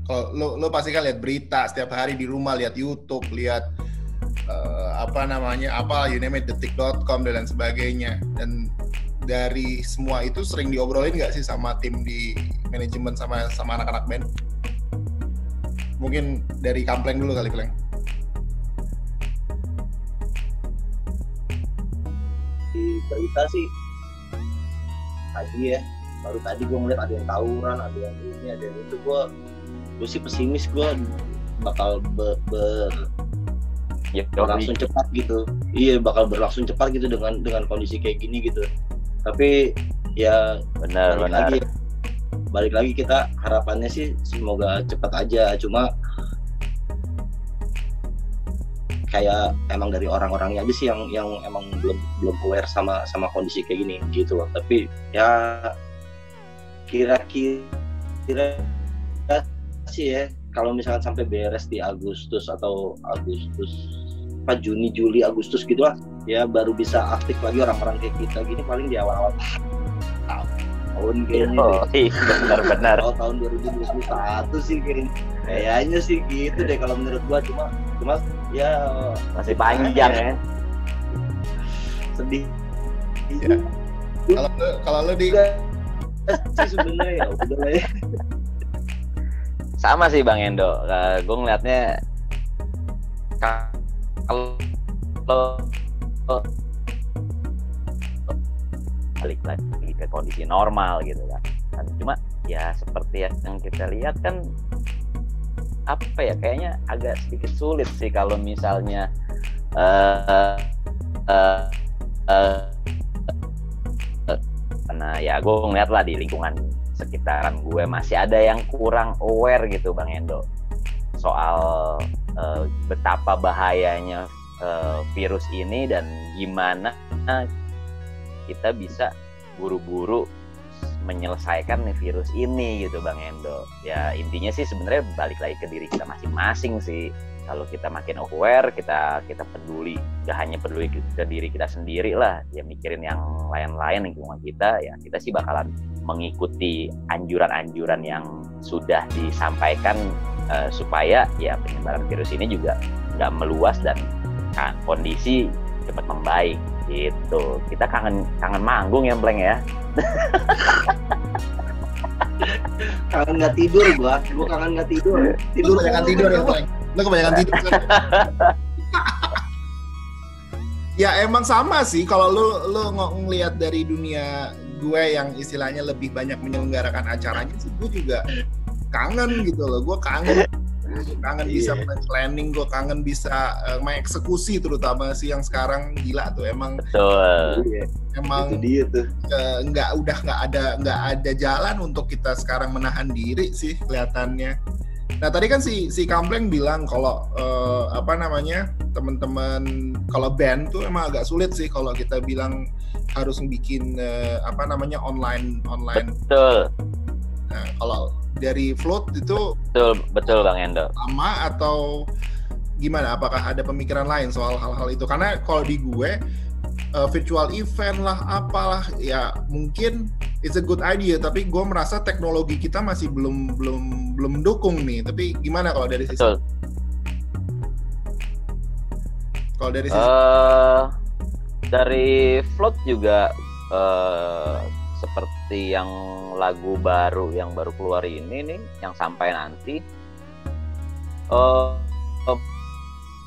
Kalau lo pasti kan lihat berita setiap hari di rumah, lihat YouTube, lihat you name it, detik.com dan lain sebagainya. Dan dari semua itu sering diobrolin nggak sih sama tim di manajemen sama anak-anak band? Mungkin dari Kampleng dulu kali, Pleng. Di berita sih tadi ya, baru tadi gue ngeliat ada yang tawuran, ada yang ini, ada yang itu. Gue sih pesimis, gue bakal berlangsung cepat gitu. Iya, bakal berlangsung cepat gitu dengan kondisi kayak gini gitu. Tapi ya benar. Balik lagi kita harapannya sih semoga cepat aja. Cuma kayak emang dari orang-orangnya aja sih yang emang belum aware sama kondisi kayak gini gitu loh. Tapi ya kira-kira sih ya, kalau misalkan sampai beres di Agustus Juni, Juli, Agustus gitu lah, ya baru bisa aktif lagi orang-orang kayak kita gini paling di awal-awal tahun kayaknya. Benar. Tahun 2021 sih kayaknya sih gitu deh kalau menurut gua. Cuma ya masih panjang ya. Sedih. Ya. Kalau lo di sih sebenarnya ya udah lah ya. Sama sih Bang Endo, gue ngeliatnya kalau balik lagi ke kondisi normal gitu kan. Cuma ya seperti yang kita lihat kan, apa ya, kayaknya agak sedikit sulit sih kalau misalnya karena ya gue ngeliat lah di lingkungan sekitaran gue masih ada yang kurang aware gitu Bang Endo soal betapa bahayanya virus ini dan gimana kita bisa buru-buru menyelesaikan virus ini gitu Bang Endo. Ya intinya sih sebenarnya balik lagi ke diri kita masing-masing sih. Kalau kita makin aware, kita peduli, gak hanya peduli ke diri kita sendiri lah, ya mikirin yang lain-lain lingkungan kita, ya kita sih bakalan mengikuti anjuran-anjuran yang sudah disampaikan supaya ya penyebaran virus ini juga nggak meluas dan kondisi cepat membaik gitu. Kita kangen manggung ya Pleng ya. Kangen nggak tidur gua kangen nggak tidur kebanyakan tidur ya Pleng. Lo kebanyakan tidur kan? Ya emang sama sih kalau lo ngelihat dari dunia gue yang istilahnya lebih banyak menyelenggarakan acaranya sih, gue juga kangen gitu loh. Gue kangen bisa planning, gue kangen bisa mengeksekusi, terutama sih yang sekarang gila tuh emang. Betul. Emang itu dia tuh. Nggak ada jalan untuk kita sekarang menahan diri sih kelihatannya. Nah tadi kan si Kampleng bilang kalau teman-teman kalau band tuh emang agak sulit sih kalau kita bilang harus bikin online. Betul. Nah kalau dari Float itu betul Bang Endo. Sama atau gimana? Apakah ada pemikiran lain soal hal-hal itu? Karena kalau di gue virtual event lah apalah ya mungkin it's a good idea, tapi gue merasa teknologi kita masih belum mendukung nih. Tapi gimana kalau dari sisi? Kalau dari sisi dari Float juga seperti yang lagu baru yang baru keluar ini nih, yang sampai nanti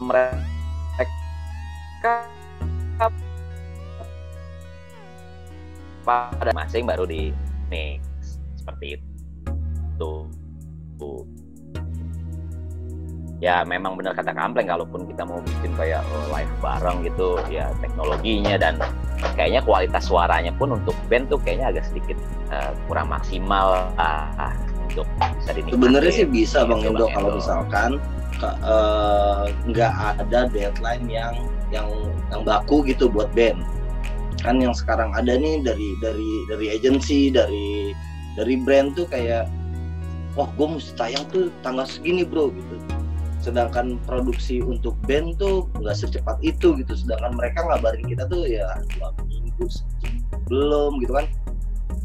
mereka pada masing baru di mix seperti itu. Ya memang benar kata Kampleng, kalaupun kita mau bikin kayak live bareng gitu ya, teknologinya dan kayaknya kualitas suaranya pun untuk band tuh kayaknya agak sedikit kurang maksimal untuk bisa dinikmati. Sebenarnya sih bisa Bang Endo kalau misalkan nggak ada deadline yang baku gitu buat band. Kan yang sekarang ada nih dari agensi, dari brand tuh kayak, wah gue mesti tayang tuh tanggal segini bro gitu. Sedangkan produksi untuk band tuh nggak secepat itu gitu. Sedangkan mereka ngabarin kita tuh ya 2 minggu sebelum gitu kan.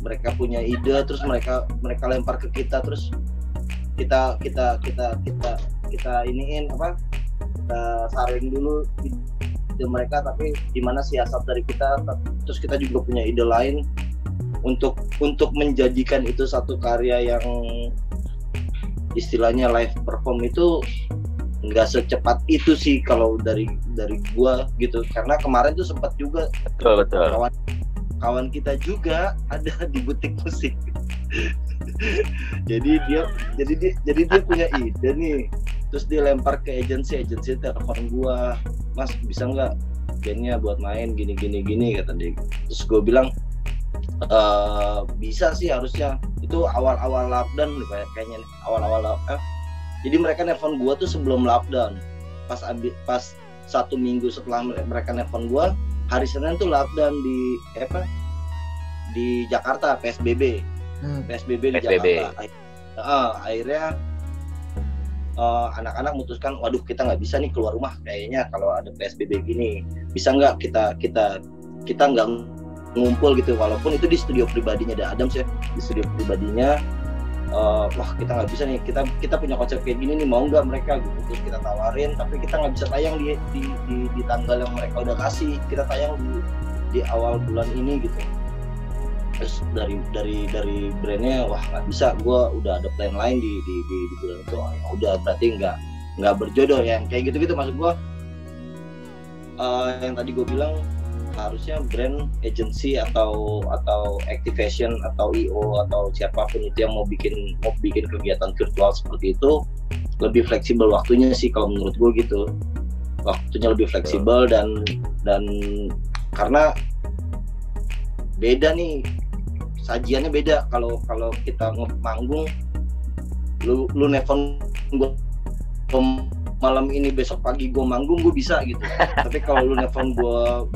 Mereka punya ide, terus mereka lempar ke kita, terus kita iniin apa, kita saring dulu ide mereka, tapi gimana siasat dari kita, terus kita juga punya ide lain untuk menjadikan itu satu karya yang istilahnya live perform itu nggak secepat itu sih kalau dari gua gitu, karena kemarin tuh sempat juga Betul. kawan kita juga ada di butik musik. jadi dia punya ide nih, terus dia lempar ke agensi telepon gua, Mas bisa nggak bandnya buat main gini kata dia. Terus gua bilang bisa sih harusnya, itu awal lockdown kayaknya awal lockdown. Jadi mereka nelfon gua tuh sebelum lockdown, pas 1 minggu setelah mereka nelfon gua, hari Senin tuh lockdown di Jakarta, PSBB di Jakarta. Akhirnya anak-anak memutuskan, waduh kita nggak bisa nih keluar rumah kayaknya kalau ada PSBB gini, bisa nggak kita nggak ngumpul gitu, walaupun itu di studio pribadinya ada Adams ya, di studio pribadinya. Wah kita nggak bisa nih, kita punya konsep kayak gini nih, mau nggak mereka gitu. Terus kita tawarin, tapi kita nggak bisa tayang di tanggal yang mereka udah kasih, kita tayang di awal bulan ini gitu. Terus dari brandnya, wah nggak bisa, gue udah ada plan lain di bulan itu. Ya udah berarti nggak berjodoh ya, kayak gitu maksud gue. Yang tadi gue bilang, harusnya brand agency atau activation atau IO atau siapapun itu yang mau bikin kegiatan virtual seperti itu lebih fleksibel waktunya sih kalau menurut gue gitu. Waktunya lebih fleksibel dan karena beda nih, sajiannya beda. Kalau kita manggung, lu nelfon gue malam ini, besok pagi gue manggung, gue bisa gitu. Tapi kalau lu nelfon gue,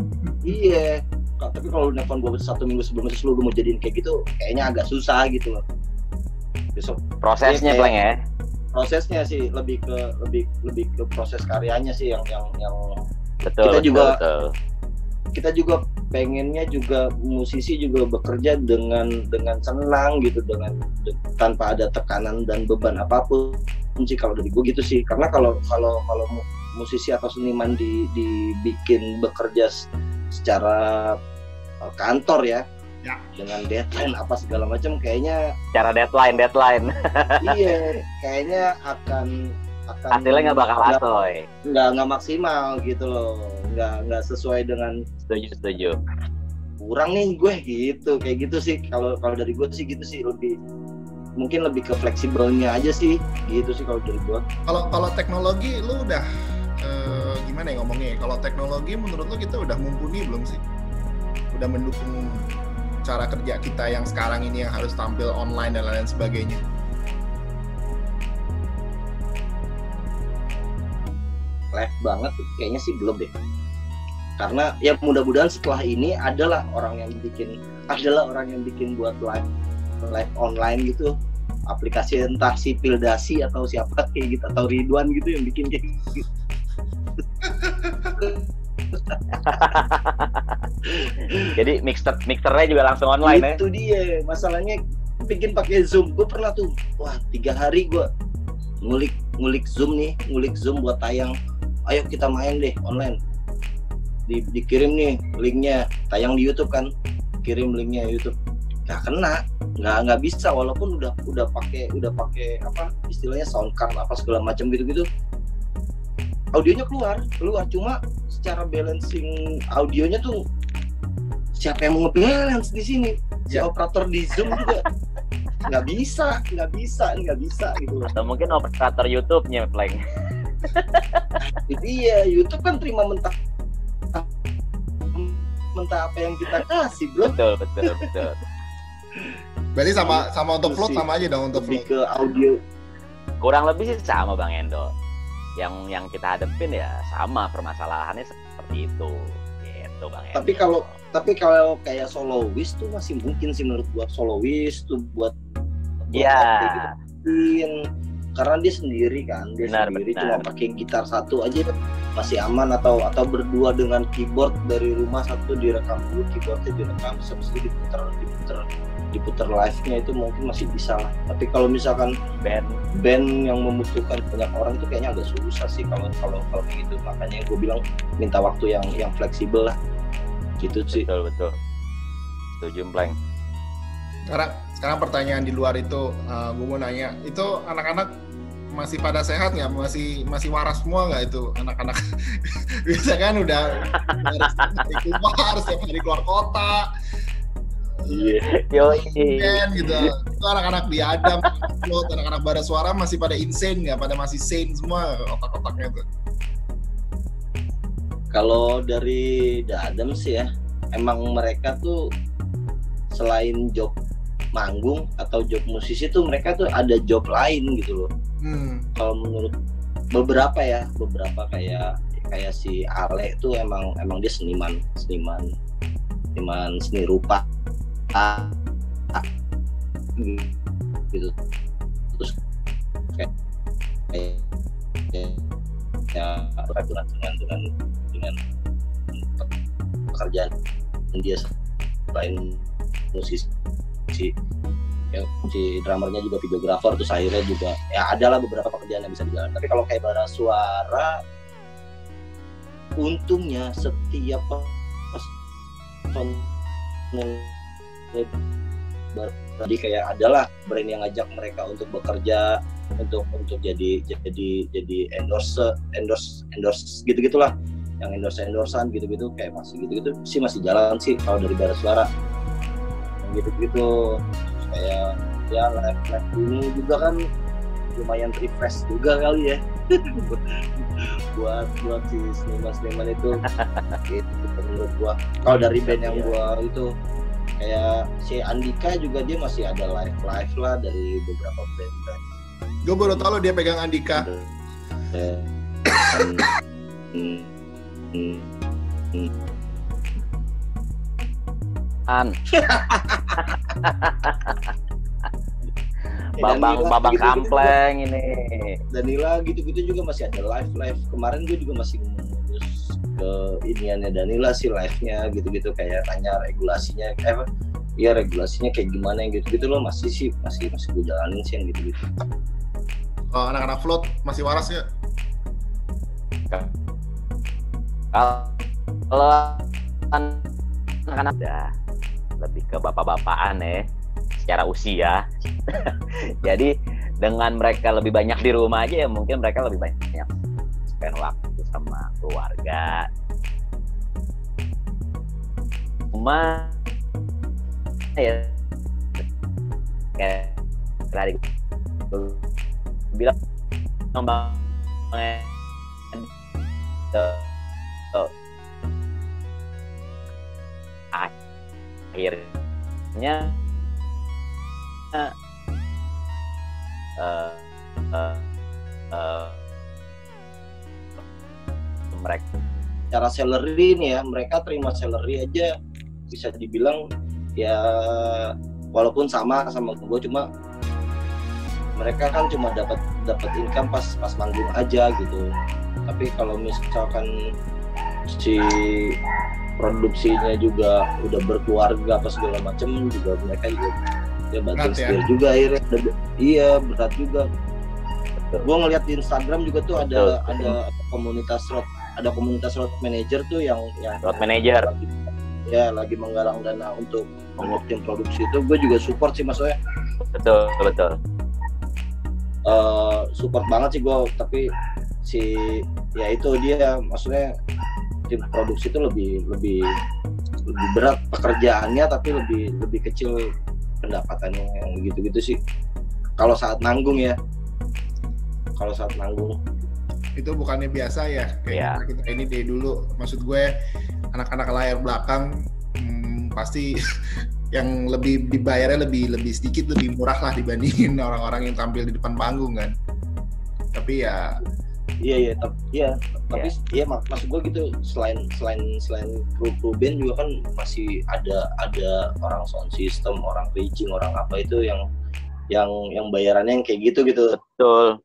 tapi kalau lu nelfon gue 1 minggu sebelumnya terus lu mau jadiin kayak gitu, kayaknya agak susah gitu loh. Besok Prosesnya kayak, Pleng ya. Prosesnya sih lebih ke proses karyanya sih yang Betul. Kita juga pengennya juga musisi juga bekerja dengan senang gitu, dengan tanpa ada tekanan dan beban apapun sih kalau dari gue gitu sih. Karena kalau musisi atau seniman dibikin bekerja secara kantor ya, dengan deadline apa segala macam, kayaknya cara deadline iya kayaknya akan hasilnya nggak bakal asoy, nggak maksimal gitu loh, nggak sesuai dengan. Setuju Kurang nih gue gitu, kayak gitu sih kalau dari gue sih gitu sih, mungkin lebih ke fleksibelnya aja sih gitu sih kalau dari gue. Kalau teknologi lu udah gimana ya ngomongnya? Kalau teknologi menurut lu kita udah mumpuni belum sih? Udah mendukung cara kerja kita yang sekarang ini yang harus tampil online dan lain sebagainya? Live banget kayaknya sih belum deh. Karena ya mudah-mudahan setelah ini adalah orang yang bikin buat live online gitu, aplikasi entah si Pildasi atau siapa kayak gitu, atau Ridwan gitu yang bikin kayak gitu. Jadi mixernya juga langsung online. Itu dia masalahnya, bikin pakai Zoom. Gue pernah tuh, 3 hari gue ngulik Zoom buat tayang. Ayo kita main deh online. Dikirim nih linknya, tayang di YouTube kan, kirim linknya YouTube, nggak kena, nggak bisa, walaupun udah pakai apa istilahnya sound card apa segala macam gitu, audionya keluar, cuma secara balancing audionya tuh siapa yang mau nge-balance di sini, si operator di Zoom juga nggak bisa gitu. Atau mungkin operator YouTube-nya Pleng. Iya, YouTube kan terima mentah apa yang kita kasih, bro. Betul. Iya, Berarti sama untuk float sama aja dong, untuk lebih float. ke audio. Kurang lebih sih sama Bang Endo. Yang kita hadepin ya sama, permasalahannya seperti itu. Gitu Bang Endo. Tapi kalau kayak soloist tuh masih mungkin sih menurut gua, soloist tuh buat Iya. gitu. karena dia sendiri kan, Benar. cuma pakai gitar satu aja masih aman, atau berdua dengan keyboard dari rumah satu direkam dulu, keyboardnya direkam, habis itu diputer live-nya, itu mungkin masih bisa lah. Tapi kalau misalkan band yang membutuhkan banyak orang itu kayaknya agak susah sih kalau begitu. Makanya gue bilang minta waktu yang fleksibel lah, gitu sih. Betul. Setuju, Blank. Sekarang pertanyaan di luar itu, gue mau nanya, itu anak-anak masih pada sehat nggak? Masih waras semua nggak itu anak-anak? Biasa kan udah harus keluar, setiap hari keluar kota. Iya. Gitu. Itu anak-anak di Adam, anak-anak Bara Suara masih pada insane nggak? Pada masih sane semua otak-otaknya tuh? Kalau dari The Adams sih ya, emang mereka tuh selain job manggung atau job musisi tuh mereka tuh ada job lain gitu loh. Kalau menurut beberapa kayak si Ale tuh emang dia seniman seni rupa gitu. Terus kayak dengan pekerjaan dia selain musisi, ya, si drummernya juga videografer, terus akhirnya juga ya adalah beberapa pekerjaan yang bisa dijalankan. Tapi kalau kayak Bara Suara, untungnya setiap jadi kayak adalah brand yang ngajak mereka untuk bekerja, untuk jadi endorse gitu-gitulah, yang endorsean gitu-gitu, kayak masih jalan sih kalau dari Bara Suara gitu-gitu. Kayak ya live ini juga kan lumayan refresh juga kali ya buat si seniman itu gitu menurut gua. Kalau dari band yang gua itu kayak si Andika juga, dia masih ada live lah dari beberapa band. Gue baru tahu dia pegang Andika. Babang Kampleng ini. Danila gitu-gitu juga masih ada live. Kemarin gue juga masih ngurus ke iniannya Danila sih, live-nya gitu-gitu, kayak tanya regulasinya regulasinya kayak gimana yang gitu-gitu loh, masih gue jalanin sih yang gitu-gitu. Oh, anak-anak float masih waras ya? Kalau anak-anak udah lebih ke bapak-bapakan ya secara usia. Jadi dengan mereka lebih banyak di rumah aja, ya mungkin mereka lebih banyak spend waktu sama keluarga. Cuma ya kayak tadi bilang akhirnya mereka cara salary nih ya, mereka terima salary aja bisa dibilang ya walaupun sama gue, cuma mereka kan cuma dapat income pas manggung aja gitu. Tapi kalau misalkan si produksinya juga udah berkeluarga apa segala macam, juga mereka juga ya banting setir juga akhirnya. Iya, berat juga. Gue ngeliat di Instagram juga tuh ada komunitas road manager tuh yang road manager lagi menggalang dana untuk tim produksi itu. Gue juga support sih, maksudnya betul support banget sih gue. Tapi ya itu dia, maksudnya tim produksi itu lebih berat pekerjaannya, tapi lebih kecil pendapatannya, yang gitu-gitu sih kalau saat manggung ya. Kalau saat manggung itu bukannya biasa ya, kayak kita ini dari dulu, maksud gue anak-anak layar belakang pasti yang lebih dibayarnya lebih sedikit, lebih murah lah dibandingin orang-orang yang tampil di depan panggung kan. Tapi ya tapi maksud gue gitu, selain kru band juga kan masih ada orang sound system, orang rigging, orang apa itu yang bayarannya yang kayak gitu. Betul.